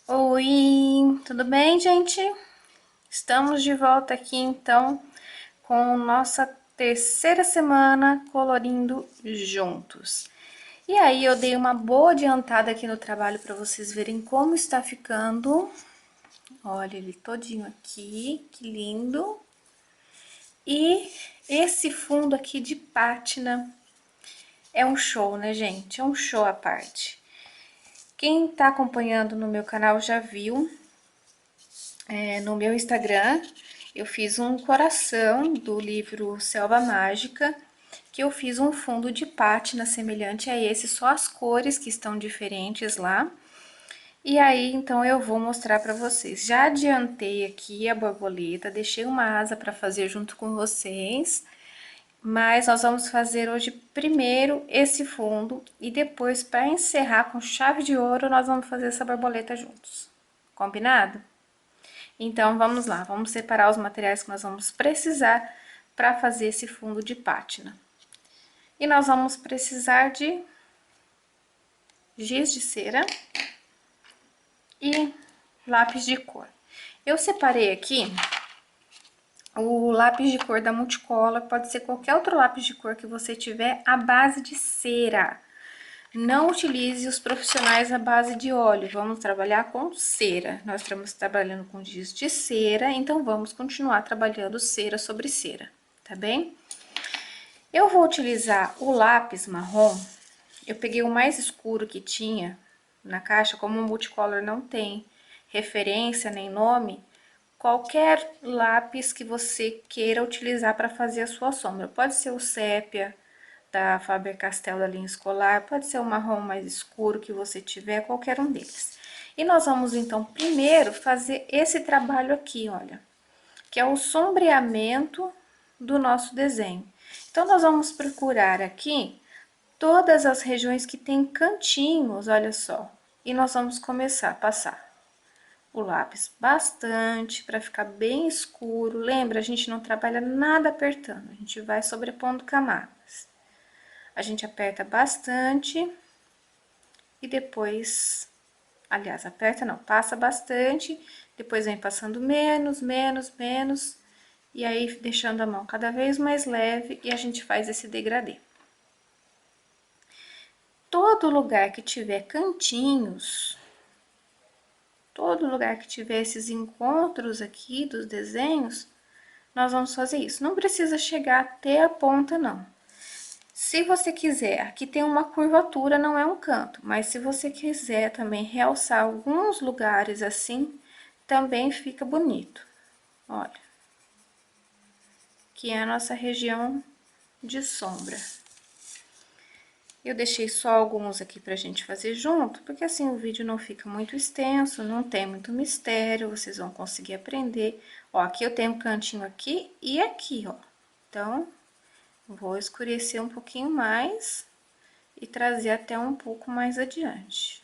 Oi, tudo bem, gente? Estamos de volta aqui então com nossa terceira semana colorindo juntos. E aí eu dei uma boa adiantada aqui no trabalho para vocês verem como está ficando. Olha ele todinho aqui, que lindo. E esse fundo aqui de pátina é um show, né, gente? É um show à parte. Quem tá acompanhando no meu canal já viu. No meu Instagram, eu fiz um coração do livro Selva Mágica, que eu fiz um fundo de pátina semelhante a esse, só as cores que estão diferentes lá. E aí, então, eu vou mostrar para vocês. Já adiantei aqui a borboleta, deixei uma asa para fazer junto com vocês, mas nós vamos fazer hoje primeiro esse fundo e depois, para encerrar com chave de ouro, nós vamos fazer essa borboleta juntos. Combinado? Então, vamos lá, vamos separar os materiais que nós vamos precisar para fazer esse fundo de pátina. E nós vamos precisar de giz de cera e lápis de cor. Eu separei aqui o lápis de cor da Multicolor, pode ser qualquer outro lápis de cor que você tiver, à base de cera. Não utilize os profissionais à base de óleo, vamos trabalhar com cera. Nós estamos trabalhando com giz de cera, então vamos continuar trabalhando cera sobre cera, tá bem? Eu vou utilizar o lápis marrom, eu peguei o mais escuro que tinha na caixa, como o Multicolor não tem referência nem nome, qualquer lápis que você queira utilizar para fazer a sua sombra. Pode ser o sépia da Faber-Castell da linha escolar, pode ser o marrom mais escuro que você tiver, qualquer um deles. E nós vamos, então, primeiro fazer esse trabalho aqui, olha, que é o sombreamento do nosso desenho. Então, nós vamos procurar aqui todas as regiões que tem cantinhos, olha só, e nós vamos começar a passar o lápis bastante, para ficar bem escuro. Lembra, a gente não trabalha nada apertando, a gente vai sobrepondo camadas. A gente aperta bastante e depois, aliás, aperta não, passa bastante, depois vem passando menos, menos, menos, e aí deixando a mão cada vez mais leve e a gente faz esse degradê. Todo lugar que tiver cantinhos, todo lugar que tiver esses encontros aqui dos desenhos, nós vamos fazer isso. Não precisa chegar até a ponta, não. Se você quiser, aqui tem uma curvatura, não é um canto, mas se você quiser também realçar alguns lugares assim, também fica bonito. Olha, que é a nossa região de sombra. Eu deixei só alguns aqui pra gente fazer junto, porque assim o vídeo não fica muito extenso, não tem muito mistério, vocês vão conseguir aprender. Ó, aqui eu tenho um cantinho aqui e aqui, ó. Então, vou escurecer um pouquinho mais e trazer até um pouco mais adiante.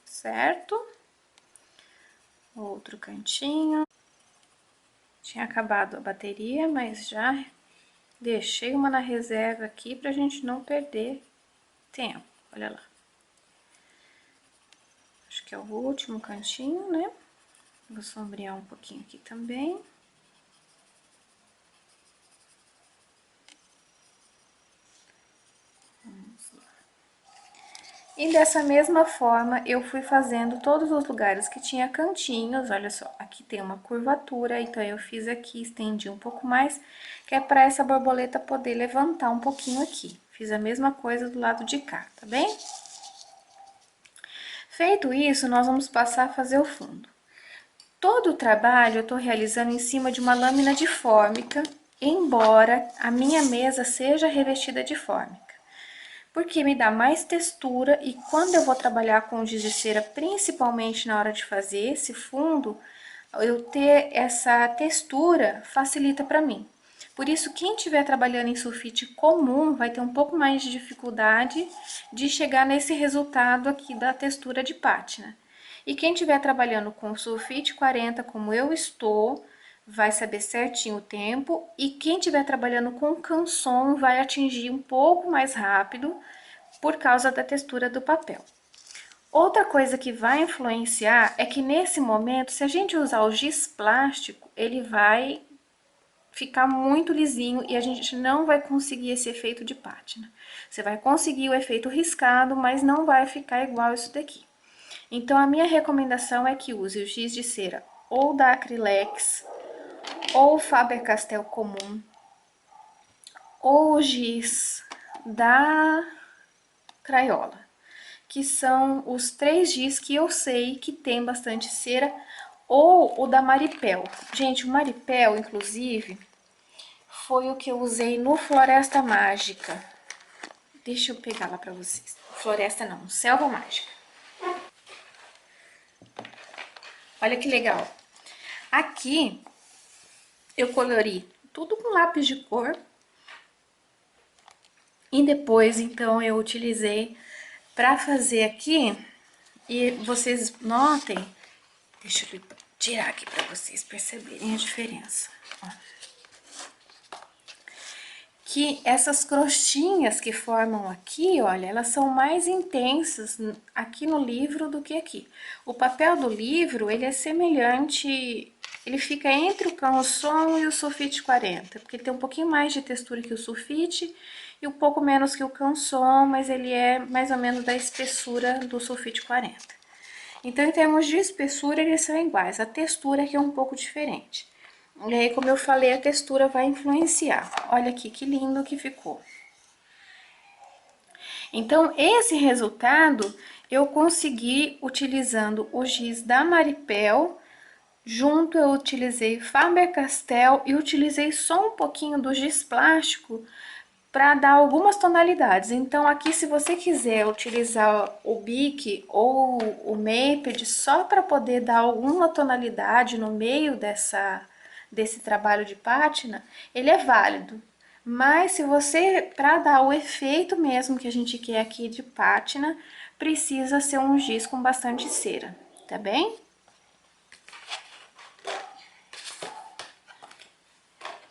Certo? Outro cantinho. Tinha acabado a bateria, mas já deixei uma na reserva aqui pra gente não perder tempo. Olha lá. Acho que é o último cantinho, né? Vou sombrear um pouquinho aqui também. Vamos lá. E dessa mesma forma, eu fui fazendo todos os lugares que tinha cantinhos. Olha só, aqui tem uma curvatura, então eu fiz aqui, estendi um pouco mais, que é para essa borboleta poder levantar um pouquinho aqui. Fiz a mesma coisa do lado de cá, tá bem? Feito isso, nós vamos passar a fazer o fundo. Todo o trabalho eu tô realizando em cima de uma lâmina de fórmica, embora a minha mesa seja revestida de fórmica. Porque me dá mais textura e quando eu vou trabalhar com giz de cera, principalmente na hora de fazer esse fundo, eu ter essa textura facilita para mim. Por isso, quem estiver trabalhando em sulfite comum vai ter um pouco mais de dificuldade de chegar nesse resultado aqui da textura de pátina. E quem estiver trabalhando com sulfite 40, como eu estou, vai saber certinho o tempo. E quem estiver trabalhando com Canson vai atingir um pouco mais rápido por causa da textura do papel. Outra coisa que vai influenciar é que nesse momento, se a gente usar o giz plástico, ele vai ficar muito lisinho e a gente não vai conseguir esse efeito de pátina. Você vai conseguir o efeito riscado, mas não vai ficar igual isso daqui. Então, a minha recomendação é que use o giz de cera ou da Acrylex, ou Faber-Castell comum, ou o giz da Crayola, que são os 3 giz que eu sei que tem bastante cera, ou o da Maripel. Gente, o Maripel, inclusive, foi o que eu usei no Floresta Mágica. Deixa eu pegar lá pra vocês. Floresta não, Selva Mágica. Olha que legal. Aqui eu colori tudo com lápis de cor. E depois, então, eu utilizei pra fazer aqui. E vocês notem, deixa eu tirar aqui pra vocês perceberem a diferença. Ó. Que essas crostinhas que formam aqui, olha, elas são mais intensas aqui no livro do que aqui. O papel do livro, ele é semelhante, ele fica entre o Canson e o sulfite 40, porque ele tem um pouquinho mais de textura que o sulfite e um pouco menos que o Canson, mas ele é mais ou menos da espessura do sulfite 40. Então, em termos de espessura, eles são iguais, a textura aqui é um pouco diferente. E aí, como eu falei, a textura vai influenciar. Olha aqui que lindo que ficou. Então, esse resultado eu consegui utilizando o giz da Maripel, junto eu utilizei Faber-Castell e utilizei só um pouquinho do giz plástico para dar algumas tonalidades. Então, aqui, se você quiser utilizar o Bic ou o Maped só para poder dar alguma tonalidade no meio desse trabalho de pátina, ele é válido. Mas se você, para dar o efeito mesmo que a gente quer aqui de pátina, precisa ser um giz com bastante cera, tá bem?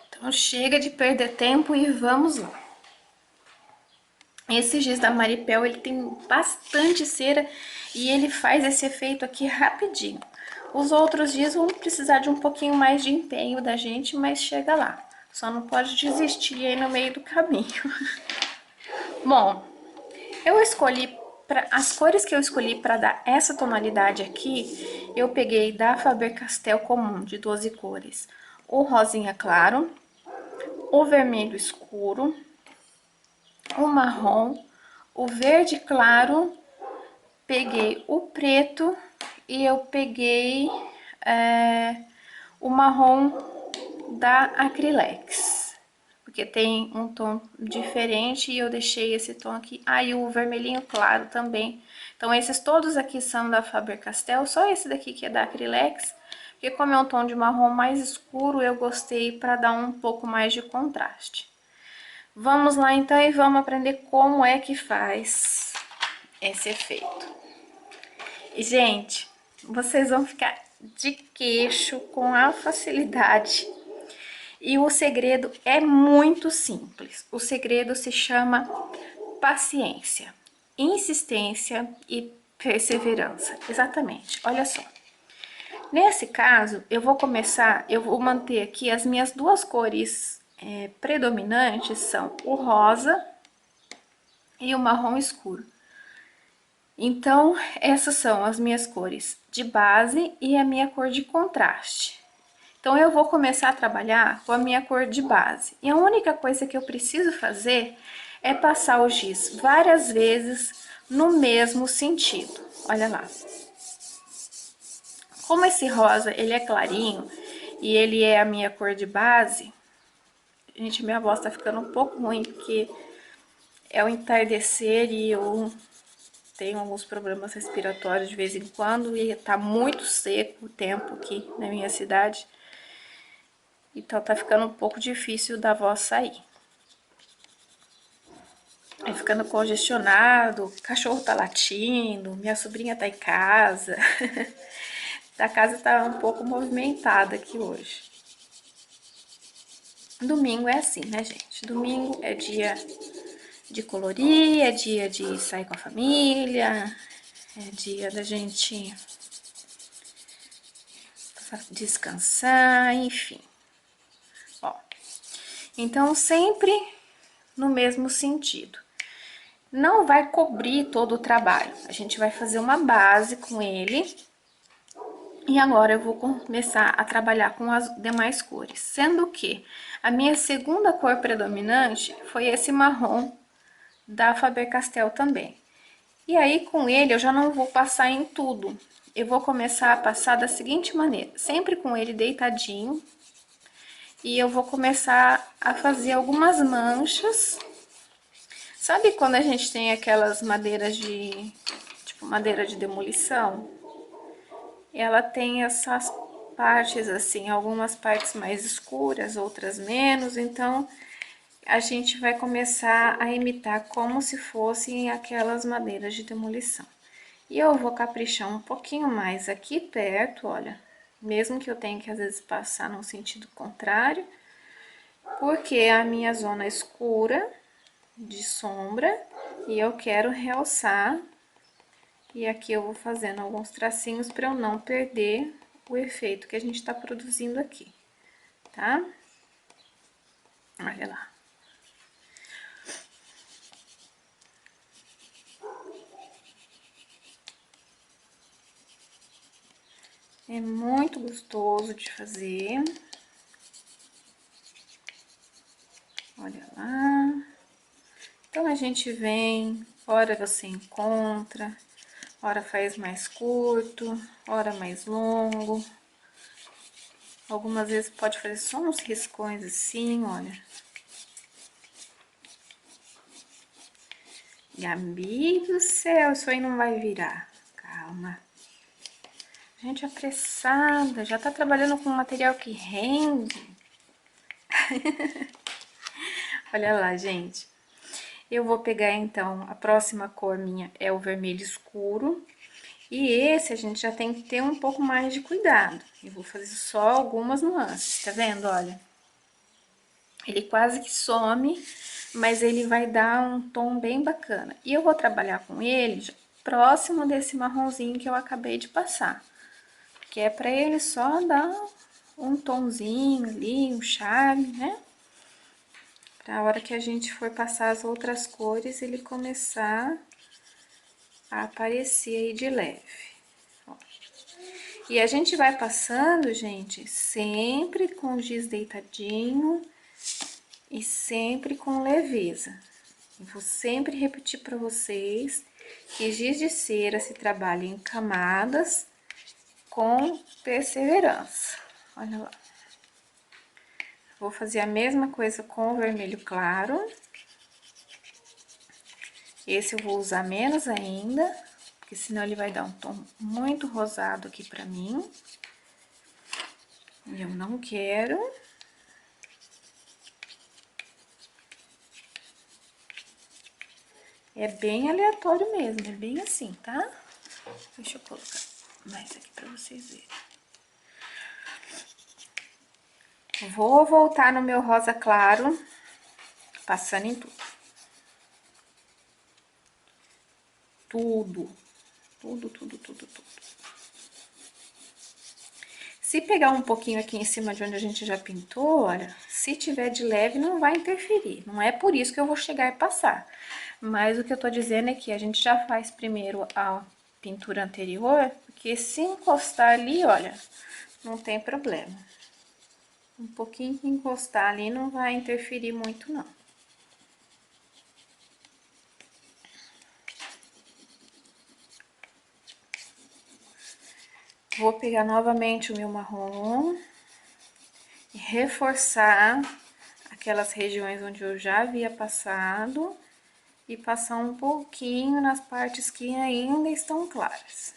Então, chega de perder tempo e vamos lá. Esse giz da Maripel, ele tem bastante cera e ele faz esse efeito aqui rapidinho. Os outros giz vão precisar de um pouquinho mais de empenho da gente, mas chega lá. Só não pode desistir aí no meio do caminho. Bom, eu escolhi, as cores que eu escolhi para dar essa tonalidade aqui, eu peguei da Faber-Castell comum, de 12 cores. O rosinha claro, o vermelho escuro, o marrom, o verde claro, peguei o preto e eu peguei o marrom da Acrylex, porque tem um tom diferente e eu deixei esse tom aqui. Ah, e o vermelhinho claro também. Então, esses todos aqui são da Faber-Castell, só esse daqui que é da Acrylex, porque como é um tom de marrom mais escuro, eu gostei para dar um pouco mais de contraste. Vamos lá então e vamos aprender como é que faz esse efeito. E, gente, vocês vão ficar de queixo com a facilidade. E o segredo é muito simples. O segredo se chama paciência, insistência e perseverança. Exatamente, olha só. Nesse caso, eu vou manter aqui as minhas duas cores predominantes, são o rosa e o marrom escuro. Então, essas são as minhas cores de base e a minha cor de contraste. Então, eu vou começar a trabalhar com a minha cor de base. E a única coisa que eu preciso fazer é passar o giz várias vezes no mesmo sentido. Olha lá. Como esse rosa, ele é clarinho e ele é a minha cor de base, gente, minha voz tá ficando um pouco ruim, porque é o entardecer e eu tenho alguns problemas respiratórios de vez em quando e tá muito seco o tempo aqui na minha cidade. Então, tá ficando um pouco difícil da voz sair. Aí ficando congestionado, o cachorro tá latindo, minha sobrinha tá em casa. A casa tá um pouco movimentada aqui hoje. Domingo é assim, né, gente? Domingo é dia de colorir, é dia de sair com a família, é dia da gente descansar, enfim. Ó, então sempre no mesmo sentido. Não vai cobrir todo o trabalho. A gente vai fazer uma base com ele. E agora eu vou começar a trabalhar com as demais cores. Sendo que a minha segunda cor predominante foi esse marrom da Faber-Castell também. E aí com ele eu já não vou passar em tudo. Eu vou começar a passar da seguinte maneira. Sempre com ele deitadinho. E eu vou começar a fazer algumas manchas. Sabe quando a gente tem aquelas madeiras de... tipo madeira de demolição? Ela tem essas partes assim, algumas partes mais escuras, outras menos. Então, a gente vai começar a imitar como se fossem aquelas madeiras de demolição. E eu vou caprichar um pouquinho mais aqui perto, olha. Mesmo que eu tenha que às vezes passar no sentido contrário. Porque a minha zona é escura de sombra e eu quero realçar. E aqui eu vou fazendo alguns tracinhos para eu não perder o efeito que a gente tá produzindo aqui, tá? Olha lá. É muito gostoso de fazer. Olha lá. Então, a gente vem, hora você encontra, hora faz mais curto, hora mais longo. Algumas vezes pode fazer só uns riscões assim, olha. Gabi do céu, isso aí não vai virar. Calma. Gente apressada, já tá trabalhando com material que rende. Olha lá, gente. Eu vou pegar, então, a próxima cor minha é o vermelho escuro. E esse a gente já tem que ter um pouco mais de cuidado. Eu vou fazer só algumas nuances, tá vendo? Olha. Ele quase que some, mas ele vai dar um tom bem bacana. E eu vou trabalhar com ele próximo desse marronzinho que eu acabei de passar. Que é pra ele só dar um tomzinho ali, um charme, né? Pra hora que a gente for passar as outras cores, ele começar a aparecer aí de leve. Ó. E a gente vai passando, gente, sempre com giz deitadinho e sempre com leveza. Eu vou sempre repetir para vocês que giz de cera se trabalha em camadas com perseverança. Olha lá. Vou fazer a mesma coisa com o vermelho claro. Esse eu vou usar menos ainda, porque senão ele vai dar um tom muito rosado aqui pra mim. E eu não quero. É bem aleatório mesmo, é bem assim, tá? Deixa eu colocar mais aqui pra vocês verem. Vou voltar no meu rosa claro, passando em tudo. Tudo. Tudo, tudo, tudo, tudo. Se pegar um pouquinho aqui em cima de onde a gente já pintou, olha, se tiver de leve não vai interferir. Não é por isso que eu vou chegar e passar. Mas o que eu tô dizendo é que a gente já faz primeiro a pintura anterior, porque se encostar ali, olha, não tem problema. Um pouquinho que encostar ali não vai interferir muito, não. Vou pegar novamente o meu marrom e reforçar aquelas regiões onde eu já havia passado e passar um pouquinho nas partes que ainda estão claras.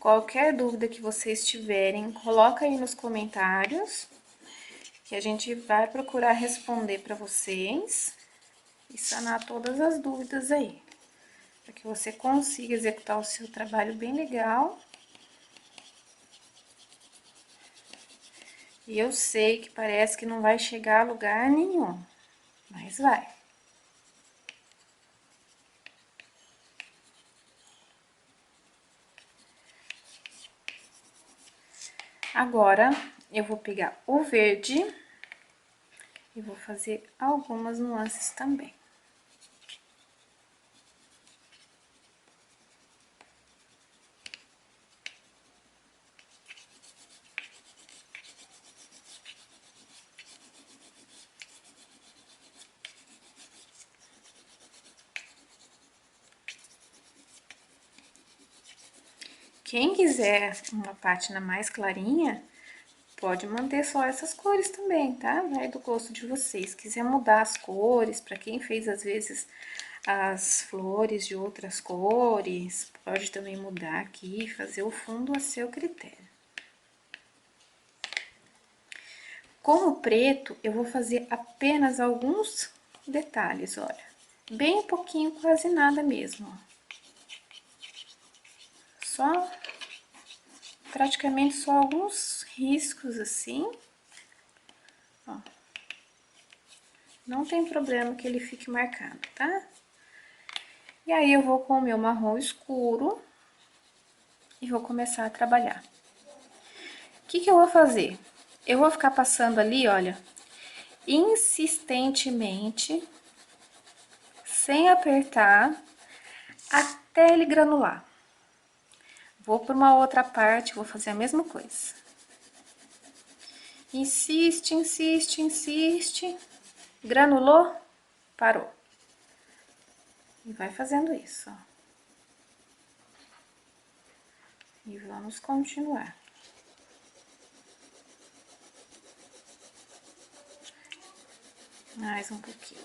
Qualquer dúvida que vocês tiverem, coloca aí nos comentários, que a gente vai procurar responder para vocês e sanar todas as dúvidas aí, para que você consiga executar o seu trabalho bem legal. E eu sei que parece que não vai chegar a lugar nenhum, mas vai. Agora, eu vou pegar o verde e vou fazer algumas nuances também. Quem quiser uma pátina mais clarinha, pode manter só essas cores também, tá? Vai do gosto de vocês. Quiser mudar as cores, para quem fez às vezes as flores de outras cores, pode também mudar aqui, fazer o fundo a seu critério. Com o preto, eu vou fazer apenas alguns detalhes, olha. Bem pouquinho, quase nada mesmo, ó. Só, praticamente só alguns riscos assim, ó. Não tem problema que ele fique marcado, tá? E aí, eu vou com o meu marrom escuro e vou começar a trabalhar. O que que eu vou fazer? Eu vou ficar passando ali, olha, insistentemente, sem apertar, até ele granular. Vou para uma outra parte, vou fazer a mesma coisa. Insiste, insiste, insiste. Granulou, parou. E vai fazendo isso, ó. E vamos continuar. Mais um pouquinho.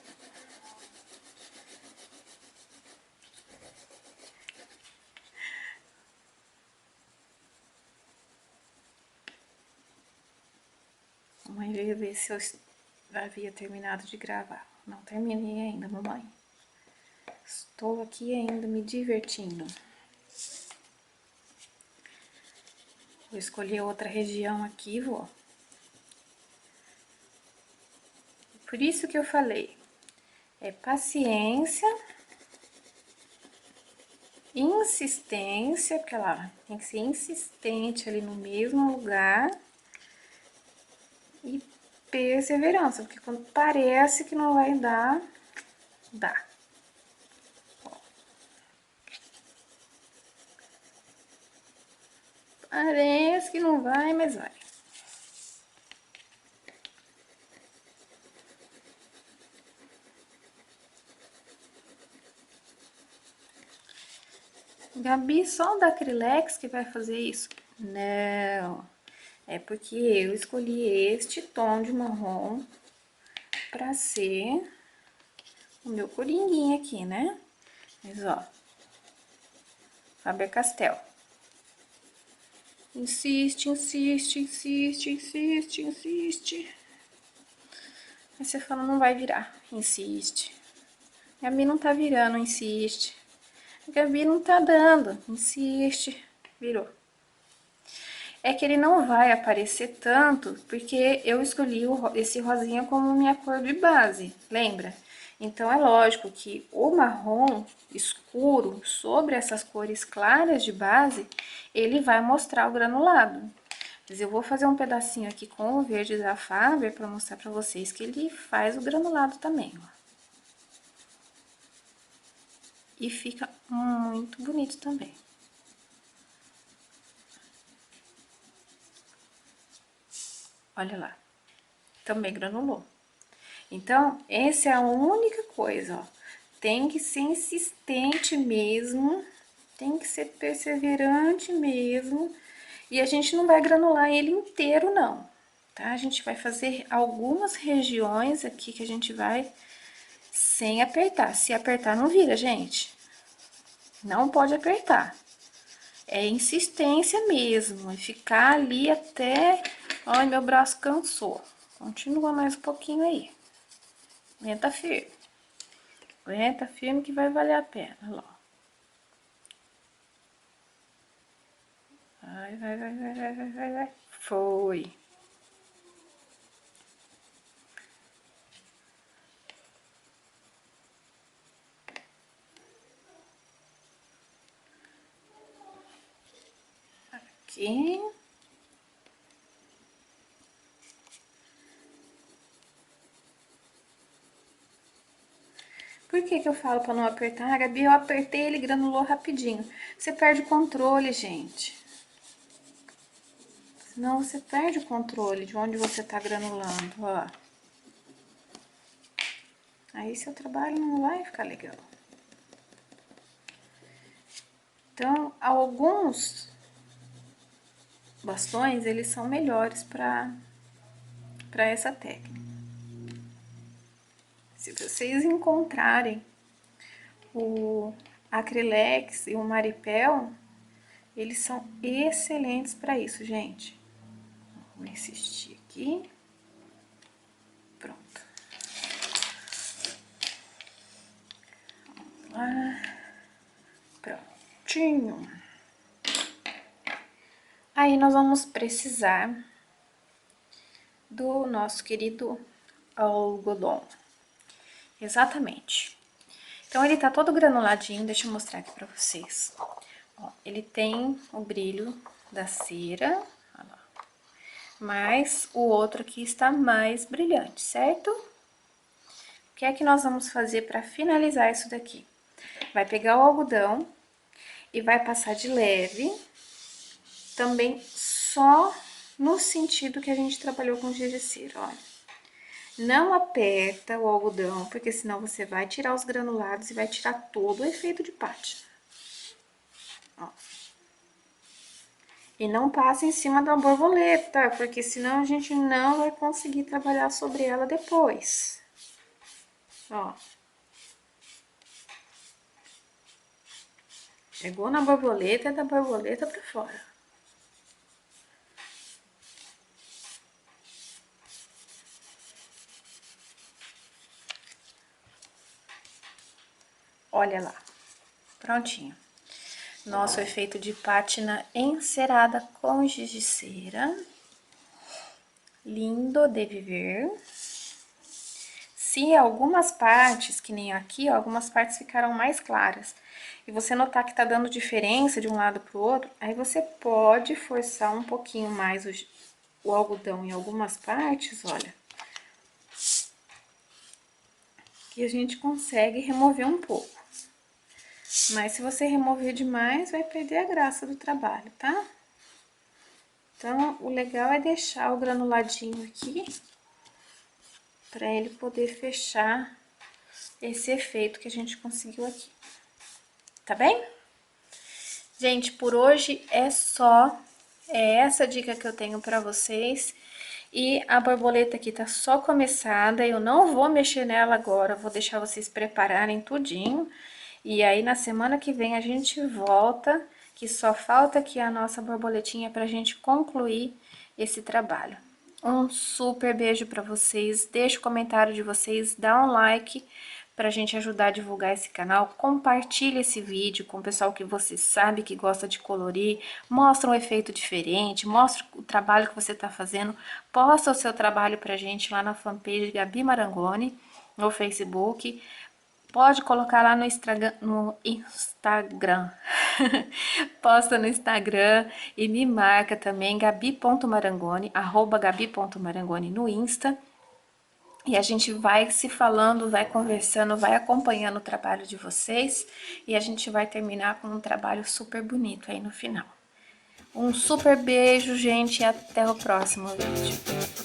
Mamãe veio ver se eu havia terminado de gravar. Não terminei ainda, mamãe. Estou aqui ainda me divertindo. Vou escolher outra região aqui, vou. Por isso que eu falei, é paciência, insistência, porque ela tem que ser insistente ali no mesmo lugar. E perseverança, porque quando parece que não vai dar, dá. Ó. Parece que não vai, mas vai. Gabi, só o da Acrylex que vai fazer isso? Não, é porque eu escolhi este tom de marrom pra ser o meu coringuinho aqui, né? Mas, ó, Faber-Castell. Insiste, insiste, insiste, insiste, insiste. Aí você fala, não vai virar, insiste. Gabi não tá virando, insiste. Gabi não tá dando, insiste, virou. É que ele não vai aparecer tanto, porque eu escolhi esse rosinha como minha cor de base, lembra? Então, é lógico que o marrom escuro sobre essas cores claras de base, ele vai mostrar o granulado. Mas eu vou fazer um pedacinho aqui com o verde da Faber para mostrar para vocês que ele faz o granulado também, ó. E fica muito bonito também. Olha lá, também granulou. Então, essa é a única coisa, ó. Tem que ser insistente mesmo, tem que ser perseverante mesmo. E a gente não vai granular ele inteiro, não, tá? A gente vai fazer algumas regiões aqui que a gente vai sem apertar. Se apertar, não vira, gente. Não pode apertar. é insistência mesmo, e ficar ali até... Olha, meu braço cansou. Continua mais um pouquinho aí. Aguenta firme. Aguenta firme que vai valer a pena, olha lá. Vai. Foi. Aqui. Por que que eu falo pra não apertar? Gabi, eu apertei, ele granulou rapidinho. Você perde o controle, gente. Senão você perde o controle de onde você tá granulando, ó. Aí seu trabalho não vai ficar legal. Então, alguns bastões, eles são melhores para essa técnica. Se vocês encontrarem o Acrylex e o Maripel, eles são excelentes para isso, gente. Vou insistir aqui. Pronto. Vamos lá. Prontinho. Aí, nós vamos precisar do nosso querido algodão. Exatamente. Então, ele tá todo granuladinho, deixa eu mostrar aqui pra vocês. Ó, ele tem o brilho da cera, olha lá. Mas o outro aqui está mais brilhante, certo? O que é que nós vamos fazer para finalizar isso daqui? Vai pegar o algodão e vai passar de leve, também só no sentido que a gente trabalhou com giz de cera, olha. Não aperta o algodão, porque senão você vai tirar os granulados e vai tirar todo o efeito de pátina. Ó. E não passa em cima da borboleta, porque senão a gente não vai conseguir trabalhar sobre ela depois. Ó. Chegou na borboleta, é da borboleta pra fora. Olha lá, prontinho. Nosso efeito de pátina encerada com giz de cera. Lindo de viver. Se algumas partes, que nem aqui, ó, algumas partes ficaram mais claras, e você notar que tá dando diferença de um lado pro outro, aí você pode forçar um pouquinho mais o algodão em algumas partes, olha. Que a gente consegue remover um pouco. Mas se você remover demais, vai perder a graça do trabalho, tá? Então, o legal é deixar o granuladinho aqui, pra ele poder fechar esse efeito que a gente conseguiu aqui. Tá bem? Gente, por hoje é só. É essa dica que eu tenho pra vocês. E a borboleta aqui tá só começada, eu não vou mexer nela agora, vou deixar vocês prepararem tudinho. E aí, na semana que vem, a gente volta, que só falta aqui a nossa borboletinha pra gente concluir esse trabalho. Um super beijo pra vocês, deixa o comentário de vocês, dá um like pra gente ajudar a divulgar esse canal, compartilha esse vídeo com o pessoal que você sabe que gosta de colorir, mostra um efeito diferente, mostra o trabalho que você tá fazendo, posta o seu trabalho pra gente lá na fanpage Gabi Marangoni, no Facebook, pode colocar lá no Instagram. Posta no Instagram e me marca também, gabi.marangoni, @gabi.marangoni no Insta. E a gente vai se falando, vai conversando, vai acompanhando o trabalho de vocês. E a gente vai terminar com um trabalho super bonito aí no final. Um super beijo, gente, e até o próximo vídeo.